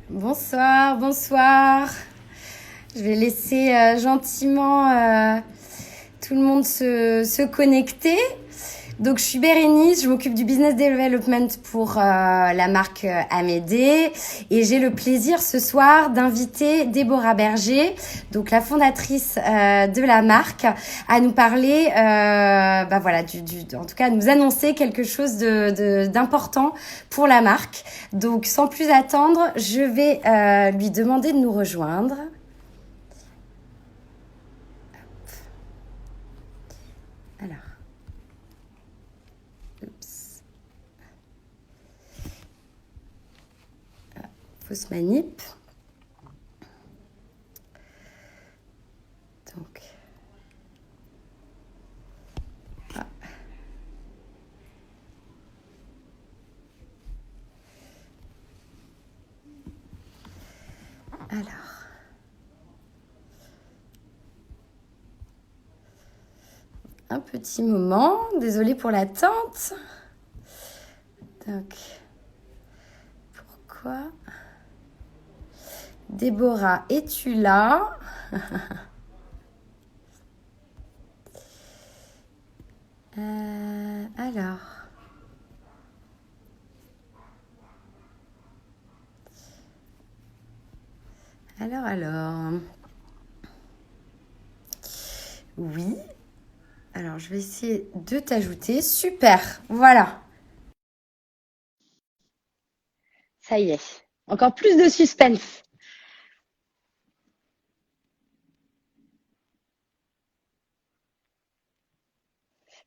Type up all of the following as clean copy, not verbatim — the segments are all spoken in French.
Bonsoir, bonsoir. Je vais laisser gentiment tout le monde se connecter. Donc, je suis Bérénice, je m'occupe du business development pour la marque Amédée et j'ai le plaisir ce soir d'inviter Déborah Berger, donc la fondatrice de la marque, à nous parler, voilà, en tout cas, à nous annoncer quelque chose d'important pour la marque. Donc, sans plus attendre, je vais lui demander de nous rejoindre. Alors, oups, fausse manip. Donc, alors, un petit moment, désolée pour l'attente. Donc, pourquoi Déborah, es-tu là? Alors. Alors. Oui. Alors, je vais essayer de t'ajouter. Super. Voilà. Ça y est, encore plus de suspense.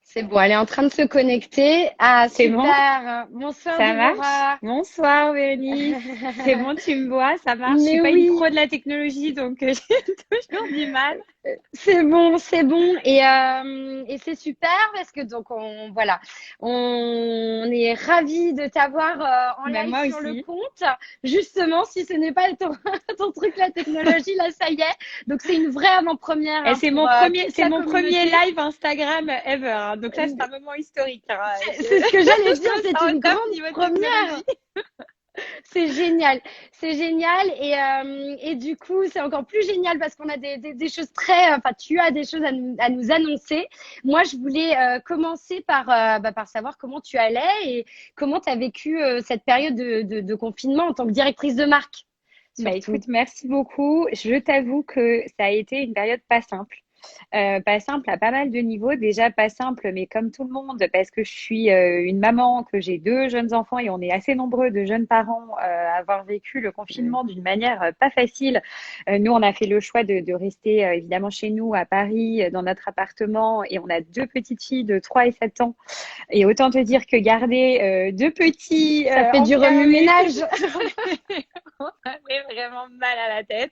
C'est bon, elle est en train de se connecter. Ah, C'est bon, super. Bonsoir, ça marche. Déborah. Bonsoir, Bérénice. C'est bon, tu me vois, ça marche. Je suis Mais pas une oui, pro de la technologie, donc j'ai toujours du mal. c'est bon, c'est bon. Et c'est super parce que donc voilà, on est ravis de t'avoir en Bah, live moi sur le aussi. compte. Justement, si ce n'est pas ton truc, la technologie, là, ça y est. Donc c'est une vraie avant-première Et hein, c'est pour toute c'est la mon premier communauté. live Instagram ever, hein. Donc là, c'est un moment historique, hein. C'est ce que j'allais Je dire, me c'est sens au une top grande niveau première. technologie. C'est génial, c'est génial et du coup c'est encore plus génial parce qu'on a des choses très, enfin tu as des choses à nous annoncer. Moi je voulais commencer par savoir comment tu allais et comment tu as vécu cette période de confinement en tant que directrice de marque Bah surtout. écoute, merci beaucoup. Je t'avoue que ça a été une période pas simple. Pas simple à pas mal de niveaux. Déjà pas simple, mais comme tout le monde, parce que je suis une maman, que j'ai deux jeunes enfants et on est assez nombreux de jeunes parents à avoir vécu le confinement d'une manière pas facile. Nous, on a fait le choix de rester évidemment chez nous à Paris, dans notre appartement, et on a deux petites filles de 3 et 7 ans. Et autant te dire que garder deux petits Ça fait du enfermés toute remue-ménage. la journée, on avait vraiment mal à la tête.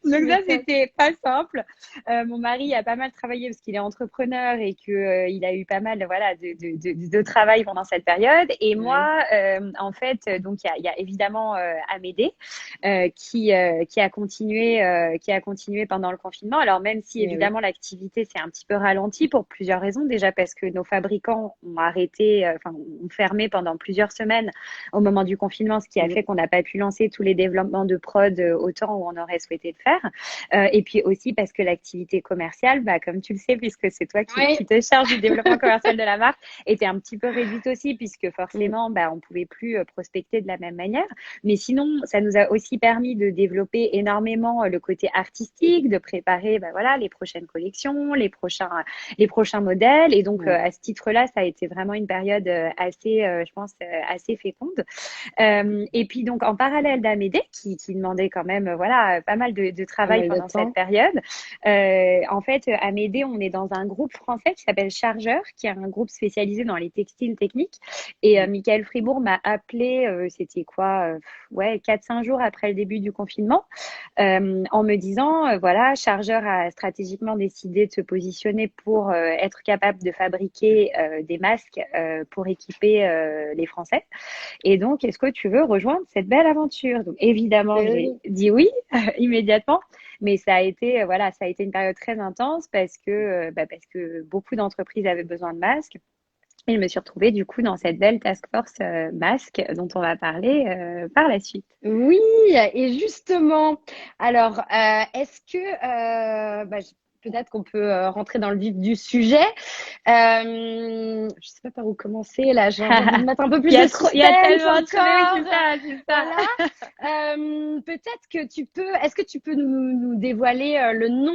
Tu Donc ça, m'étonnes. c'était pas simple. Mon mari a pas mal travaillé parce qu'il est entrepreneur et que il a eu pas mal, voilà, de travail pendant cette période. Et Ouais. moi, en fait, donc il y a évidemment Amédée qui a continué pendant le confinement. Alors même si Mais oui. évidemment l'activité s'est un petit peu ralentie pour plusieurs raisons. Déjà parce que nos fabricants ont arrêté, enfin ont fermé pendant plusieurs semaines au moment du confinement, ce qui a Mm. fait qu'on n'a pas pu lancer tous les développements de prod autant où on aurait souhaité le faire. Et puis aussi parce que l'activité commerciale, bah, comme tu le sais, puisque c'est toi Oui. qui te charges du développement commercial de la marque, était un petit peu réduite aussi, puisque Mm. forcément, bah, on pouvait plus prospecter de la même manière. Mais sinon, ça nous a aussi permis de développer énormément le côté artistique, de préparer, bah, voilà, les prochaines collections, les prochains modèles. Et donc, Ouais. à ce titre-là, ça a été vraiment une période assez, je pense, assez féconde. Et puis donc en parallèle d'Amédée, qui demandait quand même voilà pas mal de Pas travail mal de pendant cette temps. période, en fait Amédée, on est dans un groupe français qui s'appelle Chargeur, qui est un groupe spécialisé dans les textiles techniques. Et Mm. Michael Fribourg m'a appelé, c'était quoi, ouais 4-5 jours après le début du confinement, en me disant, voilà, Chargeur a stratégiquement décidé de se positionner pour être capable de fabriquer des masques pour équiper les Français. Et donc, est-ce que tu veux rejoindre cette belle aventure? Donc, évidemment, Mais j'ai oui. dit oui immédiatement, mais ça a été, voilà, ça a été une période très intense parce que beaucoup d'entreprises avaient besoin de masques. Et je me suis retrouvée du coup dans cette belle task force masque dont on va parler par la suite. Oui, et justement, alors, est-ce que, peut-être qu'on peut rentrer dans le vif du sujet. Je sais pas par où commencer là, j'ai envie de mettre un peu plus de Il y a suspense tellement de trucs, encore. c'est ça. Voilà. Peut-être que est-ce que tu peux nous dévoiler le nom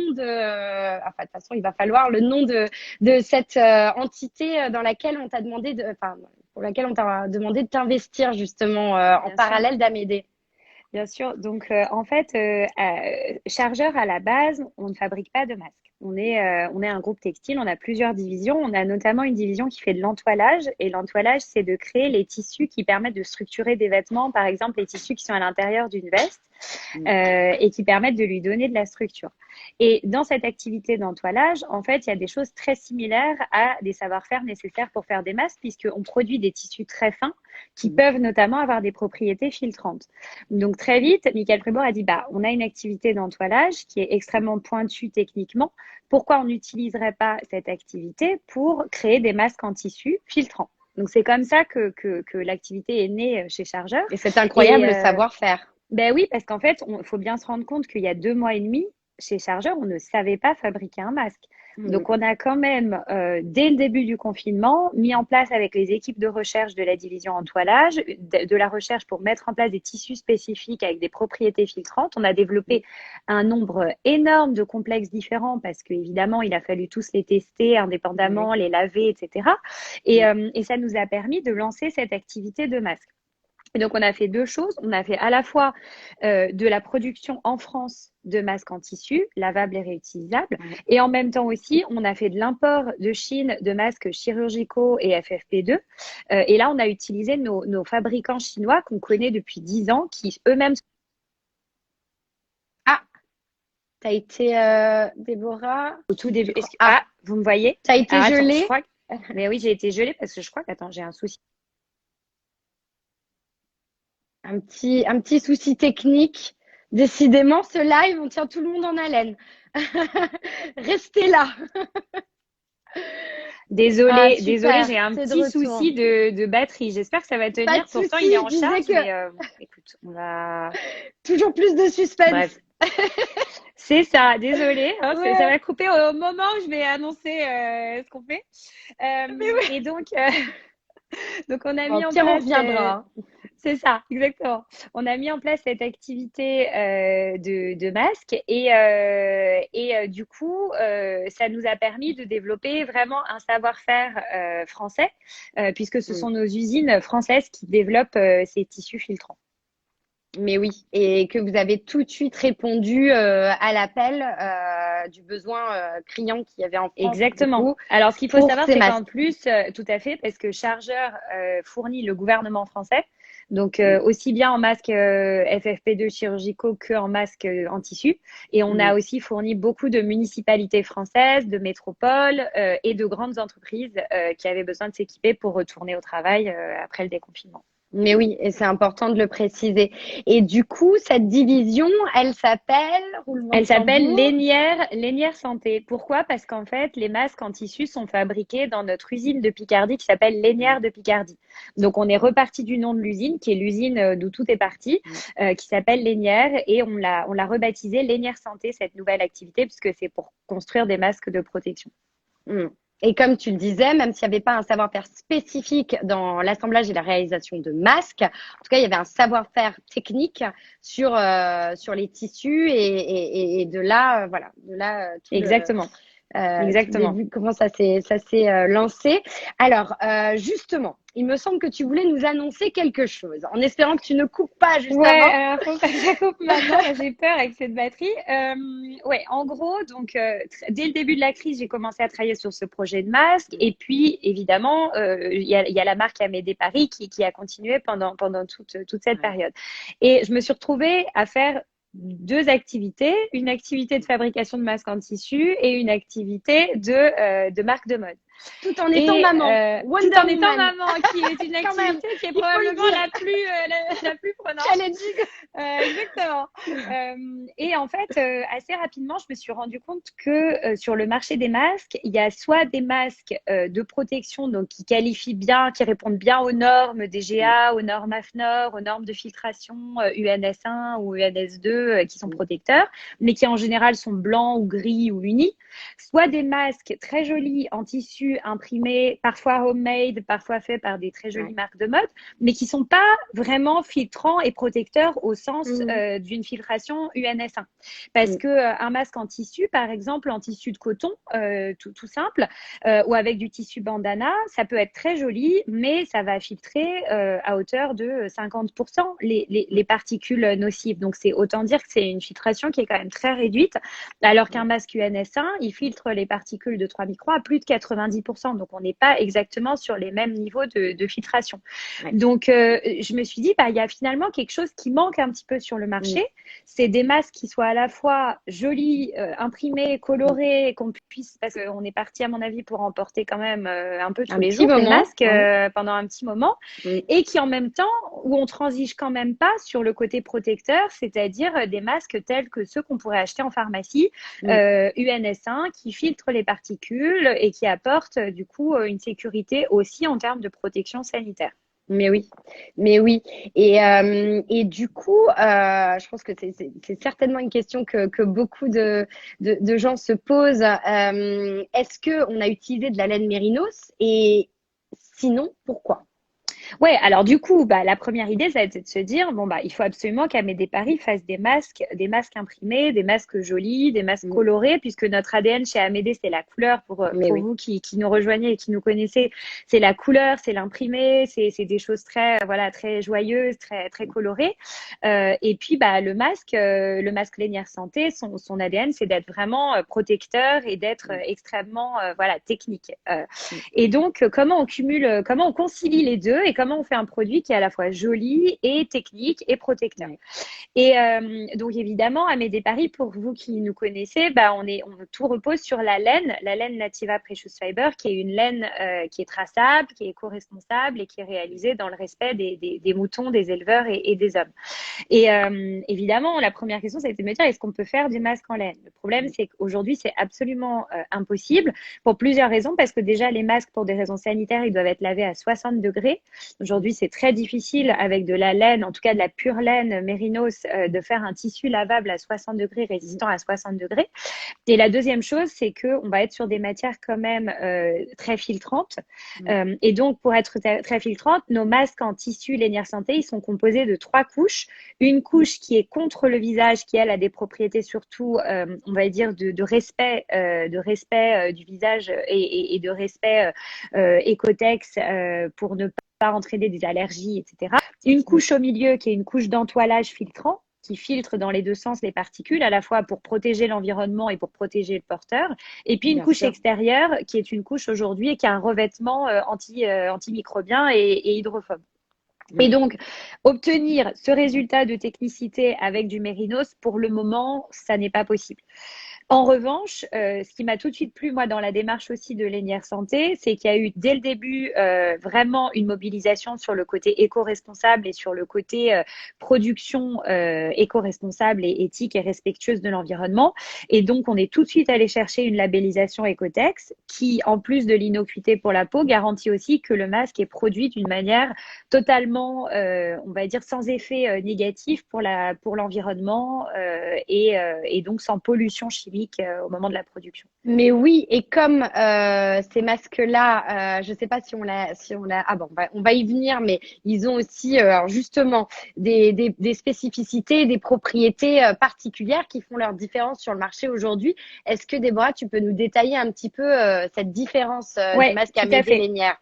enfin, de toute façon, il va falloir le nom de cette entité dans laquelle on t'a demandé enfin, pour laquelle on t'a demandé de t'investir justement en Bien sûr. parallèle d'Amédée. Bien sûr. Donc, en fait, Chargeur, à la base, on ne fabrique pas de masques. On est un groupe textile, on a plusieurs divisions. On a notamment une division qui fait de l'entoilage. Et l'entoilage, c'est de créer les tissus qui permettent de structurer des vêtements, par exemple les tissus qui sont à l'intérieur d'une veste, et qui permettent de lui donner de la structure. Et dans cette activité d'entoilage, en fait, il y a des choses très similaires à des savoir-faire nécessaires pour faire des masques, puisqu'on produit des tissus très fins qui peuvent notamment avoir des propriétés filtrantes. Donc très vite, Michael Prébourg a dit, on a une activité d'entoilage qui est extrêmement pointue techniquement. Pourquoi on n'utiliserait pas cette activité pour créer des masques en tissu filtrants? Donc c'est comme ça que l'activité est née chez Chargeur. Et c'est incroyable le savoir-faire. Ben oui, parce qu'en fait, il faut bien se rendre compte qu'il y a 2 mois et demi, chez Chargeur, on ne savait pas fabriquer un masque. Donc, on a quand même, dès le début du confinement, mis en place avec les équipes de recherche de la division entoilage, de la recherche pour mettre en place des tissus spécifiques avec des propriétés filtrantes. On a développé un nombre énorme de complexes différents parce qu'évidemment, il a fallu tous les tester indépendamment, les laver, etc. Et ça nous a permis de lancer cette activité de masque. Et donc, on a fait 2 choses. On a fait à la fois de la production en France de masques en tissu, lavables et réutilisables. Et en même temps aussi, on a fait de l'import de Chine de masques chirurgicaux et FFP2. Et là, on a utilisé nos fabricants chinois qu'on connaît depuis 10 ans, qui eux-mêmes... Ah, t'as été, Déborah, au tout début... vous me voyez? T'as été gelée? Mais oui, j'ai été gelée parce que je crois que... Attends, j'ai un souci. Un petit souci technique. Décidément, ce live, on tient tout le monde en haleine. Restez là. Désolée, super, j'ai un petit souci de batterie. J'espère que ça va tenir. Pourtant, il est en charge, mais écoute, on va... Toujours plus de suspense. Bref. C'est ça, désolée. Hein, ça va couper au moment où je vais annoncer ce qu'on fait. Et donc on a mis en place... on reviendra. C'est ça, exactement. On a mis en place cette activité de masque et du coup, ça nous a permis de développer vraiment un savoir-faire français, puisque ce sont nos usines françaises qui développent ces tissus filtrants. Mais oui, et que vous avez tout de suite répondu à l'appel du besoin criant qu'il y avait en France. Exactement. Alors, ce qu'il faut savoir, c'est qu'en plus, tout à fait, parce que Chargeur fournit le gouvernement français, donc aussi bien en masques FFP2 chirurgicaux qu'en masques en tissu. Et on a aussi fourni beaucoup de municipalités françaises, de métropoles et de grandes entreprises qui avaient besoin de s'équiper pour retourner au travail après le déconfinement. Mais oui, et c'est important de le préciser. Et du coup, cette division, elle s'appelle Lénière Santé. Pourquoi? Parce qu'en fait, les masques en tissu sont fabriqués dans notre usine de Picardie qui s'appelle Lénière de Picardie. Donc, on est reparti du nom de l'usine, qui est l'usine d'où tout est parti, qui s'appelle Lénière, et on l'a rebaptisé Lénière Santé, cette nouvelle activité, puisque c'est pour construire des masques de protection. Et comme tu le disais, même s'il n'y avait pas un savoir-faire spécifique dans l'assemblage et la réalisation de masques, en tout cas, il y avait un savoir-faire technique sur les tissus et de là, voilà, de là. Exactement. Exactement. Vu comment ça s'est lancé. Alors, justement, il me semble que tu voulais nous annoncer quelque chose, en espérant que tu ne coupes pas juste avant. Faut pas que ça coupe maintenant. J'ai peur avec cette batterie. En gros, donc dès le début de la crise, j'ai commencé à travailler sur ce projet de masque. Et puis, évidemment, il y a la marque Amédée Paris qui a continué pendant toute cette période. Et je me suis retrouvée à faire 2 activités, une activité de fabrication de masques en tissu et une activité de marque de mode. Tout en étant maman. Wonder Tout en étant Woman. maman, qui est une Quand même, activité qui est il faut le probablement dire. la plus prenante. Challenging. Exactement. Et en fait, assez rapidement, je me suis rendu compte que sur le marché des masques, il y a soit des masques de protection donc qui qualifient bien, qui répondent bien aux normes DGA, aux normes AFNOR, aux normes de filtration UNS1 ou UNS2 qui sont protecteurs, mais qui en général sont blancs ou gris ou unis. Soit des masques très jolis en tissu imprimé, parfois homemade, parfois faits par des très jolies marques de mode, mais qui sont pas vraiment filtrants et protecteurs au sens d'une filtration UNS1. Parce que un masque en tissu, par exemple, en tissu de coton, tout simple, ou avec du tissu bandana, ça peut être très joli, mais ça va filtrer à hauteur de 50% les particules nocives. Donc, c'est autant dire que c'est une filtration qui est quand même très réduite, alors qu'un masque UNS1, il filtre les particules de 3 microns à plus de 90%. Donc, on n'est pas exactement sur les mêmes niveaux de filtration. Ouais. Donc, je me suis dit, il y a finalement quelque chose qui manque un petit peu sur le marché. C'est des masques qui soient à la fois jolis, imprimés, colorés, qu'on puisse, parce qu'on est parti, à mon avis, pour en porter quand même un peu tous les jours, des masques, pendant un petit moment, et qui en même temps, où on transige quand même pas sur le côté protecteur, c'est-à-dire des masques tels que ceux qu'on pourrait acheter en pharmacie, UNS1, qui filtrent les particules et qui apportent du coup une sécurité aussi en termes de protection sanitaire. Mais oui, mais oui. Et du coup, je pense que c'est certainement une question que beaucoup de gens se posent. Est-ce qu'on a utilisé de la laine mérinos et sinon, pourquoi? Ouais, alors du coup, la première idée, ça a été de se dire, il faut absolument qu'Amédée Paris fasse des masques imprimés, des masques jolis, des masques colorés, puisque notre ADN chez Amédée, c'est la couleur. Pour vous qui nous rejoignez et qui nous connaissez, c'est la couleur, c'est l'imprimé, c'est des choses très, très joyeuses, très, très colorées. Et puis, le masque Lénière Santé, son ADN, c'est d'être vraiment protecteur et d'être extrêmement, technique. Et donc, comment on concilie les deux et comment on fait un produit qui est à la fois joli et technique et protecteur. Et donc évidemment, Amédée Paris, pour vous qui nous connaissez, tout repose sur la laine Nativa Precious Fiber, qui est une laine qui est traçable, qui est éco-responsable et qui est réalisée dans le respect des moutons, des éleveurs et des hommes. Et évidemment, la première question, ça a été de me dire, est-ce qu'on peut faire du masque en laine? Le problème, c'est qu'aujourd'hui, c'est absolument impossible pour plusieurs raisons, parce que déjà, les masques, pour des raisons sanitaires, ils doivent être lavés à 60 degrés. Aujourd'hui, c'est très difficile avec de la laine, en tout cas de la pure laine mérinos, de faire un tissu lavable à 60 degrés, résistant à 60 degrés. Et la deuxième chose, c'est qu'on va être sur des matières quand même très filtrantes. Et donc, pour être très filtrantes, nos masques en tissu Lénière Santé, ils sont composés de 3 couches. Une couche qui est contre le visage, qui, elle, a des propriétés surtout, on va dire, de respect du visage et de respect Ecotex pour ne pas entraîner des allergies, etc. Une couche au milieu qui est une couche d'entoilage filtrant, qui filtre dans les deux sens les particules, à la fois pour protéger l'environnement et pour protéger le porteur. Et puis une couche extérieure qui est une couche aujourd'hui et qui a un revêtement antimicrobien et hydrophobe. Et donc, obtenir ce résultat de technicité avec du mérinos, pour le moment, ça n'est pas possible. En revanche, ce qui m'a tout de suite plu, moi, dans la démarche aussi de Lénière Santé, c'est qu'il y a eu dès le début vraiment une mobilisation sur le côté éco-responsable et sur le côté production éco-responsable et éthique et respectueuse de l'environnement. Et donc, on est tout de suite allé chercher une labellisation Ecotex qui, en plus de l'innocuité pour la peau, garantit aussi que le masque est produit d'une manière totalement, on va dire, sans effet négatif pour l'environnement et donc sans pollution chimique au moment de la production. Mais oui, et comme ces masques-là, je ne sais pas si on l'a, on va y venir, mais ils ont aussi justement des spécificités, des propriétés particulières qui font leur différence sur le marché aujourd'hui. Est-ce que Déborah, tu peux nous détailler un petit peu cette différence du masque Amédée Lénière?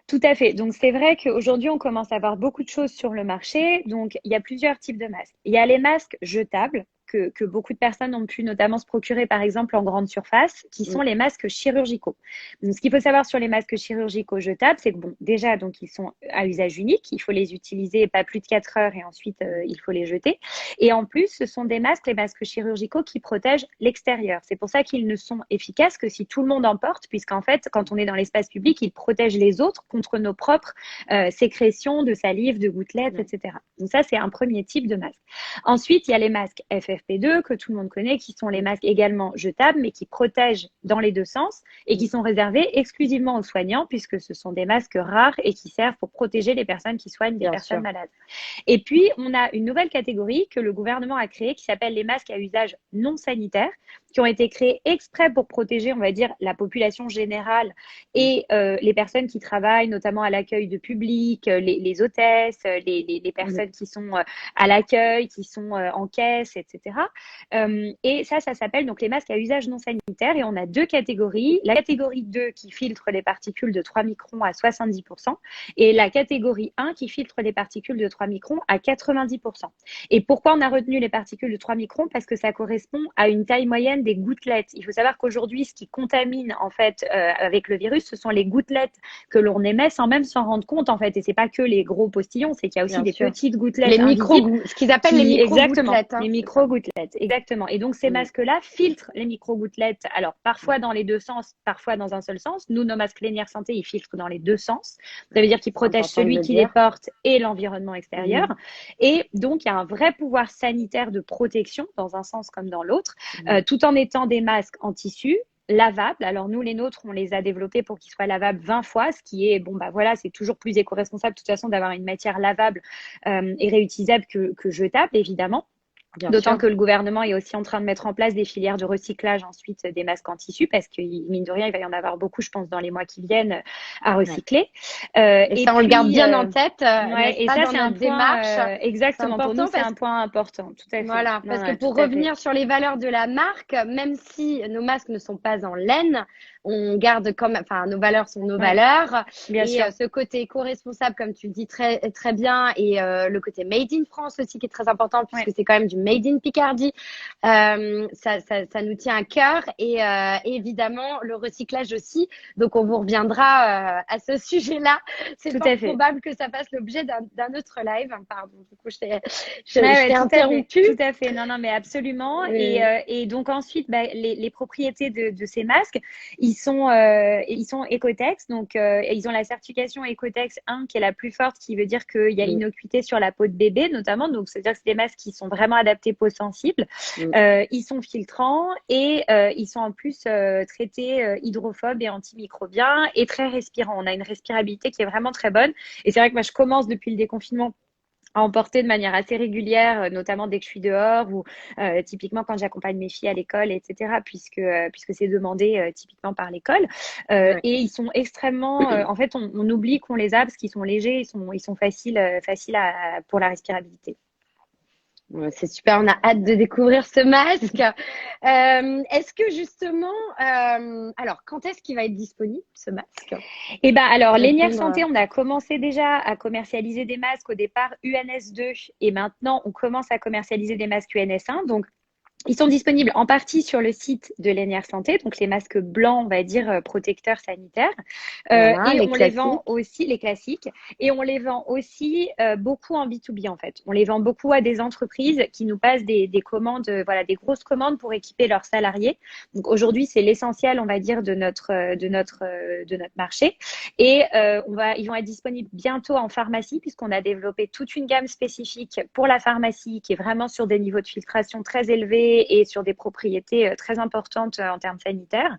Tout à fait. Donc, c'est vrai qu'aujourd'hui, on commence à avoir beaucoup de choses sur le marché. Donc, il y a plusieurs types de masques. Il y a les masques jetables que beaucoup de personnes ont pu notamment se procurer, par exemple, en grande surface, qui sont les masques chirurgicaux. Donc, ce qu'il faut savoir sur les masques chirurgicaux jetables, c'est que, bon, déjà, donc, ils sont à usage unique. Il faut les utiliser pas plus de 4 heures et ensuite, il faut les jeter. Et en plus, ce sont des masques, les masques chirurgicaux, qui protègent l'extérieur. C'est pour ça qu'ils ne sont efficaces que si tout le monde en porte, puisqu'en fait, quand on est dans l'espace public, ils protègent les autres contre nos propres sécrétions de salive, de gouttelettes, etc. Donc ça, c'est un premier type de masque. Ensuite, il y a les masques FFP2 que tout le monde connaît, qui sont les masques également jetables, mais qui protègent dans les deux sens et qui sont réservés exclusivement aux soignants, puisque ce sont des masques rares et qui servent pour protéger les personnes qui soignent des personnes malades. Et puis, on a une nouvelle catégorie que le gouvernement a créée qui s'appelle les masques à usage non sanitaire, qui ont été créés exprès pour protéger, on va dire, la population générale et les personnes qui travaillent, notamment à l'accueil de public, les hôtesses, les personnes qui sont à l'accueil, qui sont en caisse, etc. Et ça s'appelle donc les masques à usage non sanitaire. Et on a deux catégories. La catégorie 2 qui filtre les particules de 3 microns à 70% et la catégorie 1 qui filtre les particules de 3 microns à 90%. Et pourquoi on a retenu les particules de 3 microns? Parce que ça correspond à une taille moyenne des gouttelettes. Il faut savoir qu'aujourd'hui, ce qui contamine en fait avec le virus, ce sont les gouttelettes que l'on émet sans même s'en rendre compte en fait. Et c'est pas que les gros postillons, c'est qu'il y a aussi des petites gouttelettes. Les ce qu'ils appellent les micro-gouttelettes. Exactement, les micro-gouttelettes, exactement. Et donc ces masques-là filtrent les micro-gouttelettes. Alors parfois dans les deux sens, parfois dans un seul sens. Nous, nos masques Lénière Santé, ils filtrent dans les deux sens. Ça veut dire qu'ils protègent celui qui les porte et l'environnement extérieur. Et donc il y a un vrai pouvoir sanitaire de protection dans un sens comme dans l'autre, tout en étant des masques en tissu lavables. Alors nous, les nôtres, on les a développés pour qu'ils soient lavables 20 fois, ce qui est, bon, bah voilà, c'est toujours plus éco-responsable de toute façon d'avoir une matière lavable et réutilisable que jetable, évidemment. D'autant que le gouvernement est aussi en train de mettre en place des filières de recyclage ensuite des masques en tissu parce que, mine de rien, il va y en avoir beaucoup, je pense, dans les mois qui viennent à recycler. Et ça, on le garde bien en tête. Et ça, c'est un point, exactement, pour nous, c'est un point important. Tout à fait. Voilà, parce que pour revenir sur les valeurs de la marque, même si nos masques ne sont pas en laine, on garde comme, enfin, nos valeurs sont nos valeurs. Bien sûr. Ce côté éco-responsable, comme tu le dis très, très bien, et le côté made in France aussi qui est très important puisque c'est quand même du made in Picardie. Ça nous tient à cœur et évidemment le recyclage aussi. Donc on vous reviendra à ce sujet-là. C'est fort probable que ça fasse l'objet d'un autre live. Pardon, du coup je t'ai interrompu. Tout à fait. Non, mais absolument. Et donc ensuite, les propriétés de ces masques, ils sont Ecotex, donc ils ont la certification Ecotex 1 qui est la plus forte, qui veut dire qu'il y a l'innocuité sur la peau de bébé notamment. Donc c'est-à-dire que c'est des masques qui sont vraiment adaptés peau sensible. Ils sont filtrants et ils sont en plus traités hydrophobes et antimicrobiens et très respirants. On a une respirabilité qui est vraiment très bonne. Et c'est vrai que moi, je commence depuis le déconfinement à en porter de manière assez régulière, notamment dès que je suis dehors ou typiquement quand j'accompagne mes filles à l'école, etc., puisque c'est demandé typiquement par l'école. Et ils sont extrêmement… en fait, on oublie qu'on les a parce qu'ils sont légers, ils sont faciles pour la respirabilité. C'est super, on a hâte de découvrir ce masque. Est-ce que justement, alors quand est-ce qu'il va être disponible ce masque? Eh ben alors, Lénière Santé, on a commencé déjà à commercialiser des masques au départ UNS2 et maintenant on commence à commercialiser des masques UNS1. Donc ils sont disponibles en partie sur le site de Lénière Santé, donc les masques blancs, on va dire, protecteurs sanitaires. Et on les vend aussi, les classiques, et on les vend aussi beaucoup en B2B en fait. On les vend beaucoup à des entreprises qui nous passent des commandes, des grosses commandes pour équiper leurs salariés. Donc aujourd'hui, c'est l'essentiel, on va dire, de notre marché. Et ils vont être disponibles bientôt en pharmacie puisqu'on a développé toute une gamme spécifique pour la pharmacie qui est vraiment sur des niveaux de filtration très élevés et sur des propriétés très importantes en termes sanitaires.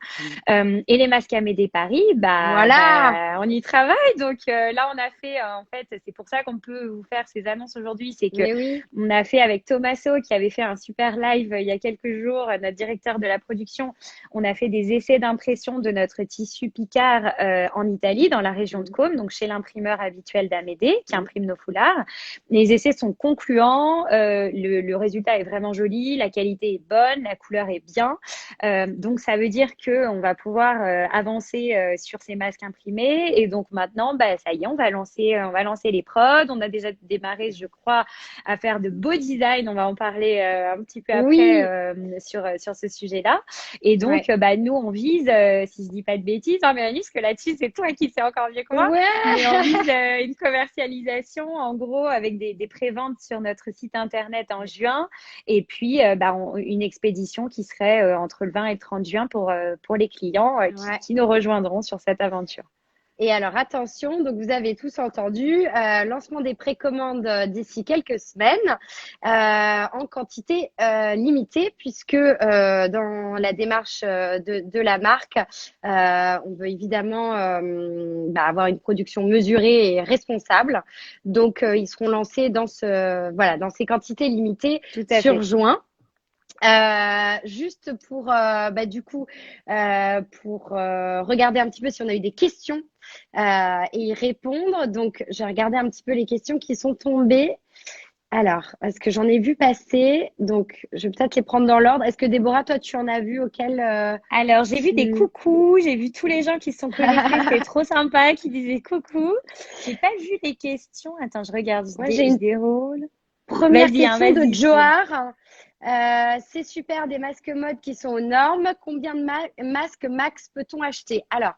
Et les masques Amédée Paris, on y travaille. Donc là, on a fait, en fait, c'est pour ça qu'on peut vous faire ces annonces aujourd'hui. C'est que on a fait avec Tommaso, qui avait fait un super live il y a quelques jours, notre directeur de la production. On a fait des essais d'impression de notre tissu Picard en Italie, dans la région de Côme, donc chez l'imprimeur habituel d'Amédée, qui imprime nos foulards. Les essais sont concluants. Le résultat est vraiment joli. La qualité qualité est bonne, la couleur est bien. Donc, ça veut dire qu'on va pouvoir avancer sur ces masques imprimés. Et donc, maintenant, bah, ça y est, on va lancer les prods. On a déjà démarré, je crois, à faire de beaux designs. On va en parler un petit peu après Oui, sur ce sujet-là. Et donc, ouais. bah, nous, on vise, si je dis pas de bêtises, hein, Mélanie, parce que là-dessus, c'est toi qui sais encore mieux que moi, mais on Ouais. vise une commercialisation, en gros, avec des préventes sur notre site internet en juin, et puis bah, une expédition qui serait entre le 20 et le 30 juin pour les clients Ouais. qui nous rejoindront sur cette aventure. Et alors attention, donc vous avez tous entendu, lancement des précommandes d'ici quelques semaines en quantité limitée puisque dans la démarche de la marque, on veut évidemment avoir une production mesurée et responsable. Donc ils seront lancés dans ces quantités limitées Tout à sur fait. juin. Juste pour regarder un petit peu si on a eu des questions et y répondre. Donc, j'ai regardé un petit peu les questions qui sont tombées. Alors, est-ce que j'en ai vu passer? Donc, je vais peut-être les prendre dans l'ordre. Est-ce que Déborah, toi, tu en as vu auquel Alors, j'ai vu des tu... coucous, j'ai vu tous les gens qui se sont connectés, c'était trop sympa, qui disaient coucou. J'ai pas vu les questions. Attends, je regarde, Moi, j'ai je une déroule. première Vas-y, hein, question de vas-y. Johar. C'est super des masques mode qui sont aux normes. Combien de masques max peut-on acheter? Alors,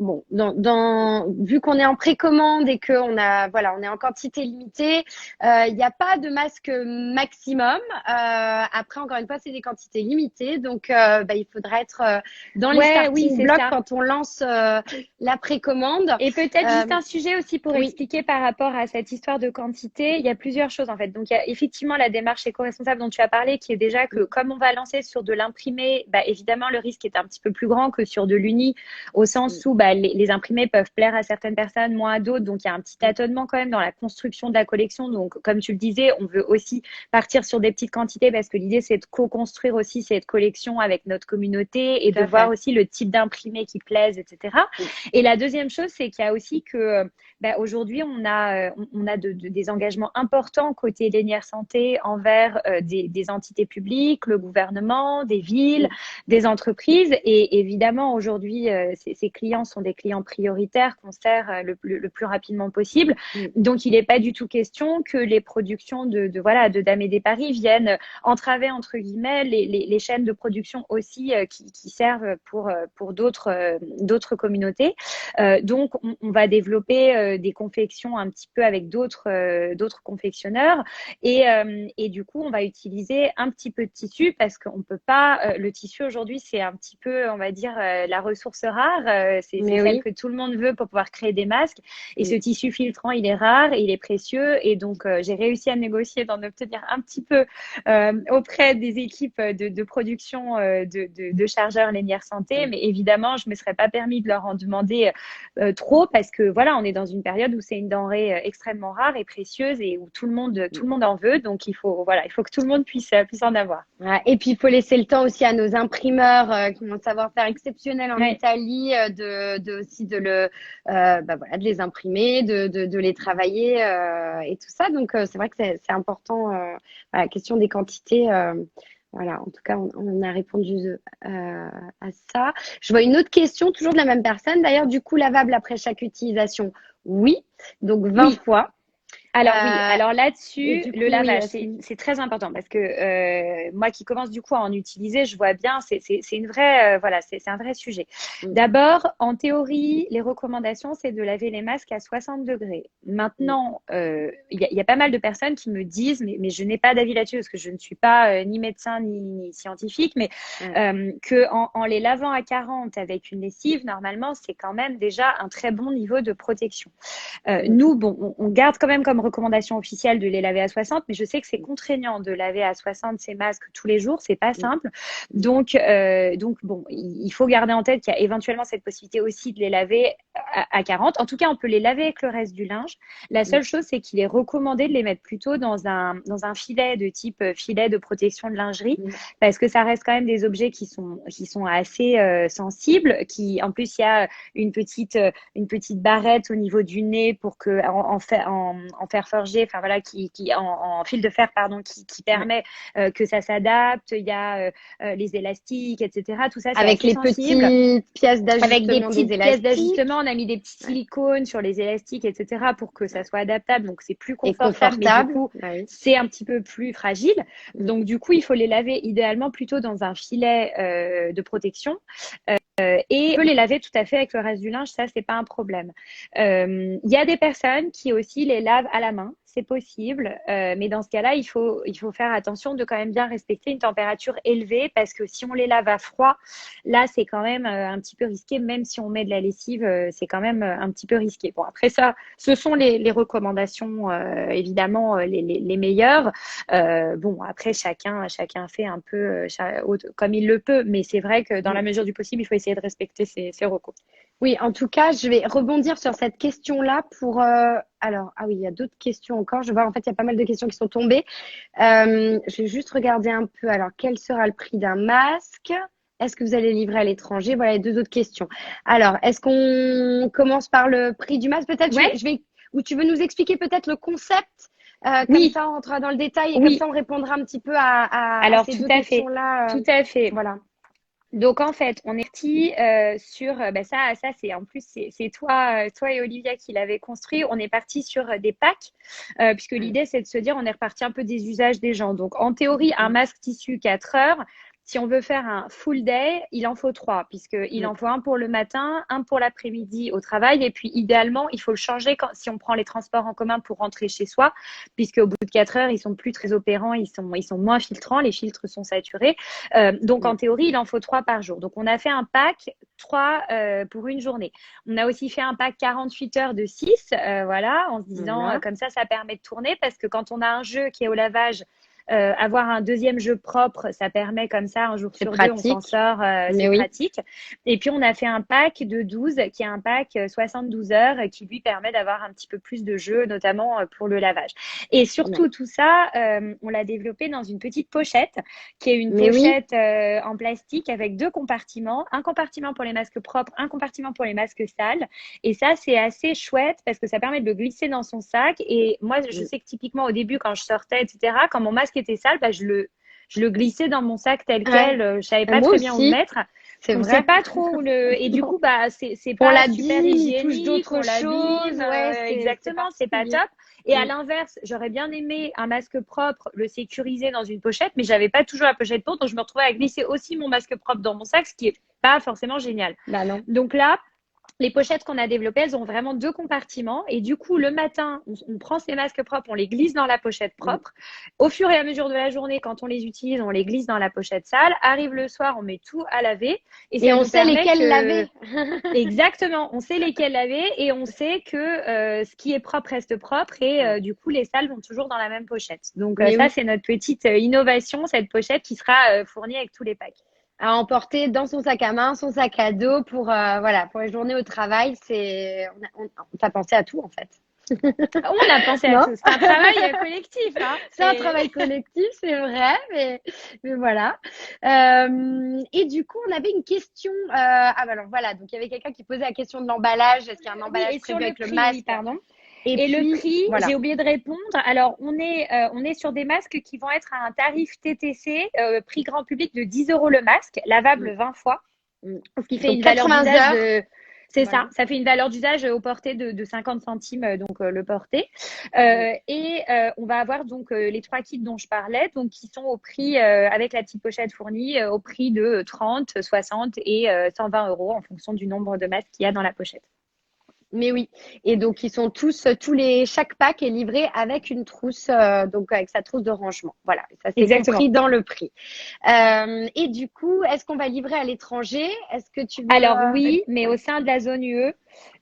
bon, vu qu'on est en précommande et qu'on on est en quantité limitée, il n'y a pas de masque maximum. Après, encore une fois, c'est des quantités limitées, donc il faudra être dans les Ouais, oui, starting c'est blocks ça. quand on lance la précommande. Et peut-être juste Euh, un sujet aussi pour oui, expliquer par rapport à cette histoire de quantité. Il y a plusieurs choses en fait. Donc, il y a effectivement la démarche éco-responsable dont tu as parlé, qui est déjà que comme on va lancer sur de l'imprimé, bah, évidemment, le risque est un petit peu plus grand que sur de l'uni, au sens où bah, les imprimés peuvent plaire à certaines personnes, moins à d'autres. Donc, il y a un petit tâtonnement quand même dans la construction de la collection. Donc, comme tu le disais, on veut aussi partir sur des petites quantités parce que l'idée, c'est de co-construire aussi cette collection avec notre communauté et tout de à voir fait. aussi le type d'imprimé qui plaise, etc. Et la deuxième chose, c'est qu'il y a aussi que aujourd'hui, on a des engagements importants côté Lénière Santé envers des entités publiques, le gouvernement, des villes, des entreprises. Et évidemment, aujourd'hui, ces clients sont des clients prioritaires qu'on sert le plus rapidement possible. Donc, il n'est pas du tout question que les productions de d'Amédée Paris viennent entraver, entre guillemets, les chaînes de production aussi qui servent pour d'autres communautés. Donc, on va développer des confections un petit peu avec d'autres confectionneurs et du coup, on va utiliser un petit peu de tissu parce qu'on peut pas. Le tissu aujourd'hui, c'est un petit peu, on va dire, la ressource rare. C'est Mais celle oui. que tout le monde veut pour pouvoir créer des masques. Et ce tissu filtrant, il est rare, il est précieux. Et donc, j'ai réussi à négocier d'en obtenir un petit peu auprès des équipes de production de chargeurs Lénière Santé. Mais évidemment, je ne me serais pas permis de leur en demander trop parce que voilà, on est dans une période où c'est une denrée extrêmement rare et précieuse et où tout le monde en veut. Donc, il faut que tout le monde puisse en avoir. Ouais, et puis, il faut laisser le temps aussi à nos imprimeurs qui ont un savoir-faire exceptionnel en Ouais. Italie de les imprimer, de les travailler et tout ça. Donc, c'est vrai que c'est important. La question des quantités. Voilà, en tout cas, on a répondu à ça. Je vois une autre question, toujours de la même personne. D'ailleurs, du coup, lavable après chaque utilisation, oui. Donc, 20 Oui. fois. Alors oui, Euh, alors et là-dessus, du le coup, oui, lavage, c'est très important parce que moi qui commence du coup à en utiliser, je vois bien, c'est une vraie, voilà, c'est un vrai sujet. D'abord, en théorie, les recommandations, c'est de laver les masques à 60 degrés. Maintenant, il y a pas mal de personnes qui me disent, mais je n'ai pas d'avis là-dessus parce que je ne suis pas ni médecin ni scientifique, mais que en les lavant à 40 avec une lessive, normalement, c'est quand même déjà un très bon niveau de protection. Nous, bon, on garde quand même comme recommandation officielle de les laver à 60, mais je sais que c'est contraignant de laver à 60 ces masques tous les jours, c'est pas simple. Donc bon, il faut garder en tête qu'il y a éventuellement cette possibilité aussi de les laver à 40. En tout cas, on peut les laver avec le reste du linge. La seule chose, c'est qu'il est recommandé de les mettre plutôt dans un filet de type filet de protection de lingerie, parce que ça reste quand même des objets qui sont assez sensibles, qui en plus il y a une petite barrette au niveau du nez pour que en fer forgé, enfin voilà, en fil de fer, pardon, qui permet que ça s'adapte. Il y a les élastiques, etc. Tout ça, c'est Avec assez les sensible. petites pièces Avec des d'ajustement des petites pièces élastiques. d'ajustement, on a mis des petits Ouais. silicones sur les élastiques, etc. pour que ça soit adaptable. Donc, c'est plus Et confortable, mais du confortable. coup, Bah oui. c'est un petit peu plus fragile. Donc, du coup, il faut les laver idéalement plutôt dans un filet de protection. Et on peut les laver tout à fait avec le reste du linge, ça, c'est pas un problème. Il y a des personnes qui aussi les lavent à la main, c'est possible, mais dans ce cas-là, il faut faire attention de quand même bien respecter une température élevée parce que si on les lave à froid, là, c'est quand même un petit peu risqué, même si on met de la lessive, c'est quand même un petit peu risqué. Bon, après ça, ce sont les recommandations, évidemment, les meilleures. Bon, après, chacun fait un peu comme il le peut, mais c'est vrai que dans la mesure du possible, il faut essayer de respecter ces recos. Oui, en tout cas, je vais rebondir sur cette question-là pour. Alors, ah oui, il y a d'autres questions encore. Je vois, en fait, il y a pas mal de questions qui sont tombées. Je vais juste regarder un peu. Alors, quel sera le prix d'un masque? Est-ce que vous allez livrer à l'étranger? Voilà les deux autres questions. Alors, est-ce qu'on commence par le prix du masque? Peut-être, Ouais, ou tu veux nous expliquer peut-être le concept? Comme oui, ça, on rentrera dans le détail et comme ça, oui. on répondra un petit peu à Alors, ces tout deux à fait, questions-là. tout à fait. Voilà. Donc en fait, on est parti sur ben ça c'est en plus c'est toi et Olivia qui l'avez construit. On est parti sur des packs puisque l'idée c'est de se dire on est reparti un peu des usages des gens. Donc en théorie un Mm, masque tissu 4 heures. Si on veut faire un full day, il en faut 3 puisqu'il mm. en faut un pour le matin, un pour l'après-midi au travail et puis idéalement il faut le changer si on prend les transports en commun pour rentrer chez soi puisque au bout de 4 heures ils sont plus très opérants, ils sont moins filtrants, les filtres sont saturés. Donc, en théorie, il en faut 3 par jour. Donc, on a fait un pack 3 pour une journée. On a aussi fait un pack 48 heures de 6, voilà, en se disant, Voilà. comme ça permet de tourner parce que quand on a un jeu qui est au lavage, avoir un deuxième jeu propre, ça permet comme ça, un jour C'est sur deux, on s'en pratique. sort, Mais c'est oui. pratique. Et puis, on a fait un pack de 12, qui est un pack 72 heures, qui lui permet d'avoir un petit peu plus de jeu, notamment pour le lavage. Et Ouais. surtout, tout ça, on l'a développé dans une petite pochette, qui est une Mais oui. pochette en plastique avec 2 compartiments, un compartiment pour les masques propres, un compartiment pour les masques sales. Et ça, c'est assez chouette parce que ça permet de le glisser dans son sac. Et moi, je Mm. sais que typiquement au début, quand je sortais, etc., quand mon masque était sale, bah, je le glissais dans mon sac tel Ouais. quel. Je savais Et pas moi très bien où le aussi, mettre. c'est On sait vrai. pas trop où le. Et du Non. coup, bah, c'est On pas super l'abîme, il touche hygiénique, on d'autres choses. l'abîme. Ouais, c'est Exactement, c'est pas particulier. top. Et à Mm. l'inverse, j'aurais bien aimé un masque propre, le sécuriser dans une pochette, mais j'avais pas toujours la pochette pour, donc je me retrouvais à glisser aussi mon masque propre dans mon sac, ce qui est pas forcément génial. Bah non. Donc là, les pochettes qu'on a développées, elles ont vraiment 2 compartiments. Et du coup, le matin, on prend ces masques propres, on les glisse dans la pochette Mm. propre. Au fur et à mesure de la journée, quand on les utilise, on les glisse dans la pochette sale. Arrive le soir, on met tout à laver. Et Et ça on nous sait permet lesquels que laver. exactement, on sait lesquels laver et on sait que ce qui est propre reste propre et Ouais. du coup les sales vont toujours dans la même pochette. Donc Mais ça oui, c'est notre petite innovation, cette pochette qui sera fournie avec tous les packs. à emporter dans son sac à main, son sac à dos pour voilà, pour les journées au travail, c'est on t'a pensé à tout en fait. On a pensé à Non? tout. C'est un travail collectif, hein. C'est un travail collectif, c'est vrai, mais voilà. Et du coup, on avait une question. Ah, bah alors voilà, donc il y avait quelqu'un qui posait la question de l'emballage. Est-ce qu'il y a un Oui, emballage et sur prévu le avec le prix, oui, masque? pardon. Et Et le puis, prix, voilà. j'ai oublié de répondre. Alors, on est sur des masques qui vont être à un tarif TTC, prix grand public de 10 euros le masque, Mm, lavable 20 fois, mm. ce qui fait Donc une valeur 80 d'usage heures. de. C'est ça, Voilà. ça fait une valeur d'usage au porté de 50 centimes, donc le porté. Mm. Et on va avoir donc les 3 kits dont je parlais, donc qui sont au prix, avec la petite pochette fournie, au prix de 30, 60 et 120 euros en fonction du nombre de masques qu'il y a dans la pochette. Mais oui. Et donc, ils sont chaque pack est livré avec une trousse, donc avec sa trousse de rangement. Voilà. Ça, c'est compris Exactement. dans le prix. Et du coup, est-ce qu'on va livrer à l'étranger? Est-ce que tu veux, Alors oui, mais au ouais. sein de la zone UE,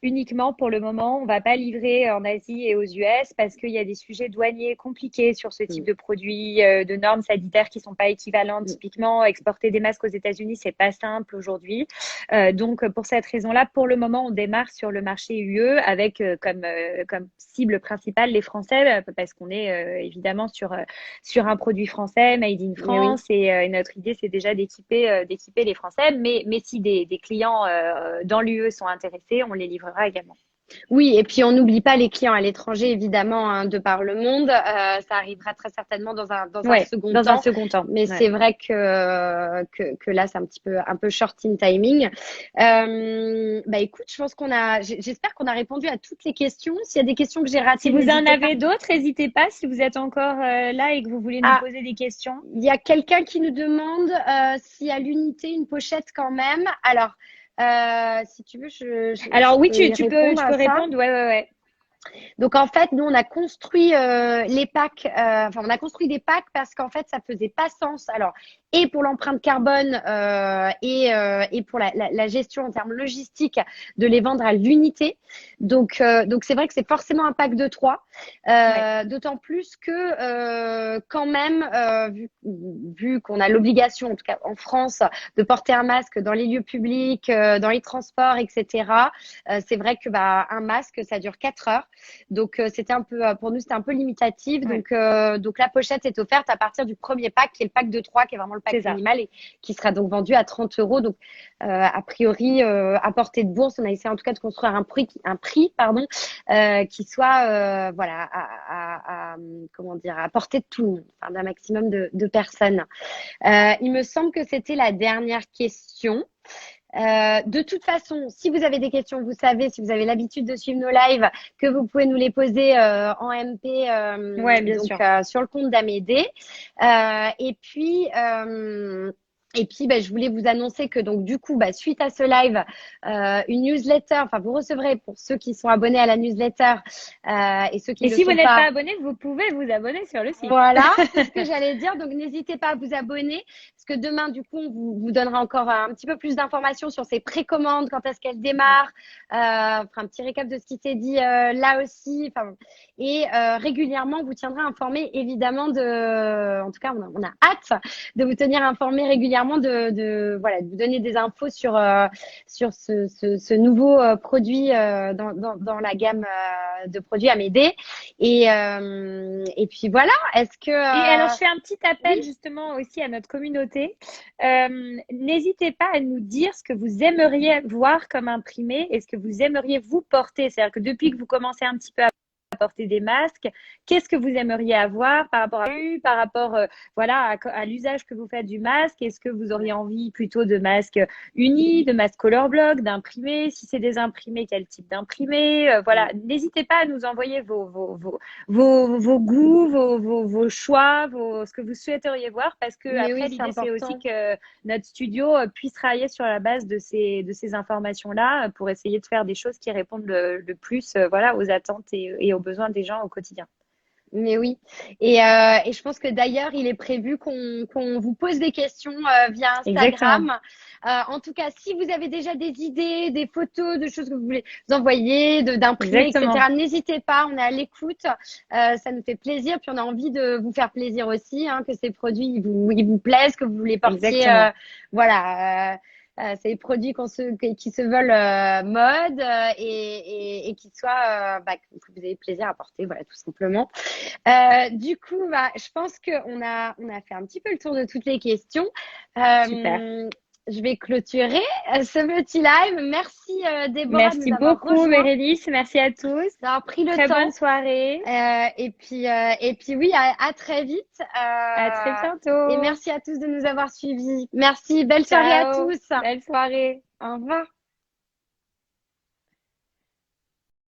uniquement pour le moment, on ne va pas livrer en Asie et aux US parce qu'il y a des sujets douaniers compliqués sur ce type Mm, de produits, de normes sanitaires qui ne sont pas équivalentes. mm. Typiquement, exporter des masques aux États-Unis, c'est pas simple aujourd'hui. Donc pour cette raison-là, pour le moment, on démarre sur le marché UE avec comme cible principale les Français parce qu'on est évidemment sur un produit français, made in Mais oui. France, et notre idée, c'est déjà d'équiper les Français. Mais si des clients dans l'UE sont intéressés, on les livrera également. Oui, et puis on n'oublie pas les clients à l'étranger, évidemment, hein, de par le monde. Ça arrivera très certainement dans un Ouais, second dans un temps. second temps. Mais Ouais. c'est vrai que là, c'est un peu short in timing. Bah écoute, je pense j'espère qu'on a répondu à toutes les questions. S'il y a des questions que j'ai Si ratées, vous en n'hésitez pas. avez d'autres, n'hésitez pas. Si vous êtes encore là et que vous voulez nous Ah, poser des questions. il y a quelqu'un qui nous demande s'il y a l'unité une pochette quand même. Alors, si tu veux, je Alors oui, peux y tu répondre à peux ça. répondre. Ouais, ouais, ouais. Donc en fait, nous on a construit les packs, enfin on a construit des packs parce qu'en fait ça faisait pas sens. Alors et pour l'empreinte carbone et pour la gestion en termes logistiques de les vendre à l'unité. Donc c'est vrai que c'est forcément un pack de 3. Ouais. D'autant plus que quand même vu qu'on a l'obligation, en tout cas en France, de porter un masque dans les lieux publics, dans les transports, etc. C'est vrai que un masque ça dure 4 heures. Donc c'était un peu pour nous c'était un peu limitatif. Ouais. Donc la pochette est offerte à partir du premier pack qui est le pack de 3 qui est vraiment le pack C'est ça. minimal et qui sera donc vendu à 30 euros. Donc a priori à portée de bourse, on a essayé en tout cas de construire un prix pardon qui soit voilà comment dire à portée de tout le monde, enfin, d'un maximum de personnes. Il me semble que c'était la dernière question. De toute façon, si vous avez des questions, vous savez, si vous avez l'habitude de suivre nos lives, que vous pouvez nous les poser en MP Ouais, bien donc sûr. sur le compte d'Amédée. Et puis, je voulais vous annoncer que donc du coup, suite à ce live, une newsletter, enfin vous recevrez pour ceux qui sont abonnés à la newsletter et ceux qui Et ne le si vous sont n'êtes pas. pas abonné, vous pouvez vous abonner sur le site. Voilà, c'est ce que j'allais dire. Donc, n'hésitez pas à vous abonner parce que demain, du coup, on vous donnera encore un petit peu plus d'informations sur ces précommandes, quand est-ce qu'elles démarrent, un petit récap de ce qui s'est dit là aussi. Et régulièrement, on vous tiendra informé, évidemment, en tout cas, on a hâte de vous tenir informé régulièrement voilà, de vous donner des infos sur ce nouveau produit dans la gamme de produits Amédée. Et puis voilà, est-ce que Et alors, je fais un petit appel oui. justement aussi à notre communauté. N'hésitez pas à nous dire ce que vous aimeriez voir comme imprimé et ce que vous aimeriez vous porter. C'est-à-dire que depuis que vous commencez un petit peu à porter des masques, qu'est-ce que vous aimeriez avoir par rapport par rapport voilà, à l'usage que vous faites du masque? Est-ce que vous auriez envie plutôt de masques unis, de masques color block, d'imprimés? Si c'est des imprimés, quel type d'imprimé? Voilà, n'hésitez pas à nous envoyer vos goûts, vos choix, ce que vous souhaiteriez voir, parce que Mais après oui, c'est l'idée c'est aussi important. que notre studio puisse travailler sur la base de ces informations-là pour essayer de faire des choses qui répondent le plus voilà, aux attentes et aux besoins des gens au quotidien. Mais oui. Et je pense que d'ailleurs, il est prévu qu'on vous pose des questions via Exactement. Instagram. En tout cas, si vous avez déjà des idées, des photos, de choses que vous voulez nous envoyer, d'imprimer, Exactement. etc., n'hésitez pas. On est à l'écoute. Ça nous fait plaisir. Puis on a envie de vous faire plaisir aussi, hein, que ces produits ils vous plaisent, que vous les portiez. Exactement. Voilà. C'est des produits qui se veulent mode et qui soient que vous ayez plaisir à porter, voilà, tout simplement. Du coup, je pense qu'on a fait un petit peu le tour de toutes les questions. Super. Je vais clôturer ce petit live. Merci Déborah de Merci nous avoir beaucoup, rejoints, Bérénice. Merci à tous. d'avoir pris le Très bonne temps. soirée. Et puis oui, à très vite. À très Et bientôt. merci à tous de nous avoir suivis. Merci, belle soirée à Ciao. tous. Belle soirée. Au revoir.